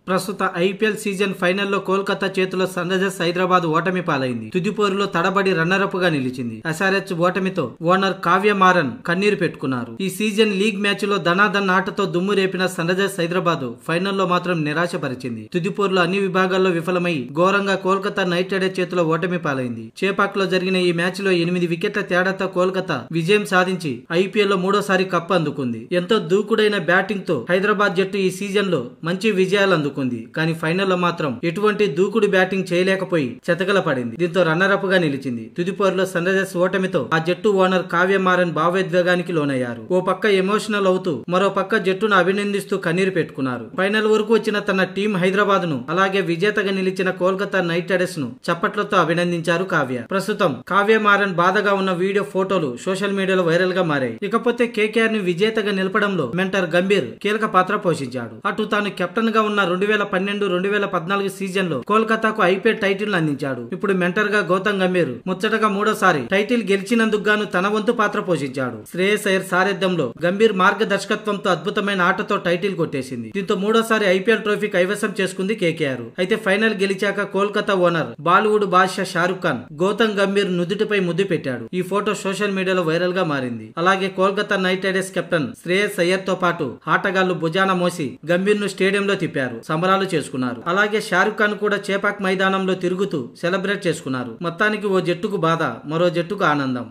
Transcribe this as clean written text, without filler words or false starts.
ప్రస్తుత IPL season ఫైనల్లో కోల్కతా చేతిలో సన్ రైజర్స్ హైదరాబాద్ ఓటమి పాలైంది. తుది పోరులో తడబడి రన్నరప్ గా నిలిచింది. ఎస్ఆర్హెచ్ ఓటమితో ఓనర్ కావ్య మారన్ కన్నీరు పెట్టుకున్నారు. ఈ సీజన్ లీగ్ మ్యాచ్ లో ధనాధన్ ఆటతో దుమ్ము రేపిన సన్ రైజర్స్ హైదరాబాద్ ఫైనల్లో మాత్రం నిరాశపరిచింది. తుది పోరులో అన్ని విభాగాల్లో విఫలమై ఘోరంగా కోల్కతా నైట్ రైడర్స్ చేతిలో ఓటమి పాలైంది. చేపాక్ లో జరిగిన ఈ మ్యాచ్ లో 8 వికెట్ల తేడాతో కోల్కతా విజయం సాధించి ఐపీఎల్ లో మూడోసారి కప్ అందుకుంది. ఎంతో దూకుడైన బ్యాటింగ్ తో హైదరాబాద్ జట్టు ఈ సీజన్ లో మంచి విజయాలు అందుకుంది. కానీ ఫైనల్లో మాత్రం ఎటువంటి దూకుడు బ్యాటింగ్ చేయలేకపోయి చెతకల పడింది. దీంతో రన్నరప్ గా నిలిచింది. తుది పోరులో సన్ రైజర్స్ ఓటమితో ఆ జట్టు ఓనర్ కావ్య మారన్ భావోద్వేగానికి లోనయ్యారు. ఓ పక్క ఎమోషనల్ అవుతూ మరో పక్క జట్టును అభినందిస్తూ కన్నీరు పెట్టుకున్నారు. ఫైనల్ వరకు వచ్చిన తన టీం హైదరాబాద్ ను అలాగే విజేతగా నిలిచిన కోల్కతా నైట్ రైడర్స్ ను చప్పట్లతో అభినందించారు కావ్య. ప్రస్తుతం కావ్య మారన్ బాధగా ఉన్న వీడియో ఫోటోలు సోషల్ మీడియాలో వైరల్ గా మారాయి. ఇకపోతే కేకేఆర్ ని విజేతగా నిలపడంలో మెంటర్ గంభీర్ కీలక పాత్ర పోషించాడు. అటు తాను కెప్టెన్ గా ఉన్న 2012-2014 సీజన్ లో కోల్కతాకు ఐపీఎల్ టైటిల్ అందించాడు. ఇప్పుడు మెంటర్ గా గౌతమ్ గంభీర్ ముచ్చటగా మూడోసారి టైటిల్ గెలిచినందుకు గాను తన వంతు పాత్ర పోషించాడు. శ్రేయస్ అయ్యర్ సారథ్యంలో గంభీర్ మార్గదర్శకత్వంతో అద్భుతమైన ఆటతో టైటిల్ కొట్టేసింది. దీంతో మూడోసారి ఐపీఎల్ ట్రోఫీ కైవసం చేసుకుంది కేకేఆర్. అయితే ఫైనల్ గెలిచాక కోల్కతా ఓనర్ బాలీవుడ్ బాద్షా షారుఖ్ ఖాన్ గౌతమ్ గంభీర్ నుదుటిపై ముద్దు పెట్టాడు. ఈ ఫోటో సోషల్ మీడియాలో వైరల్ గా మారింది. అలాగే Kolkata night riders captain Shreyas Iyer తో పాటు ఆటగాళ్లు భుజాన మోసి గంభీర్ ను స్టేడియంలో తిప్పారు. సంబరాలు చేసుకున్నారు. అలాగే షారుఖ్ ఖాన్ కూడా చేపాక్ మైదానంలో తిరుగుతూ సెలబ్రేట్ చేసుకున్నారు. మొత్తానికి ఓ జట్టుకు బాధ, మరో జట్టుకు ఆనందం.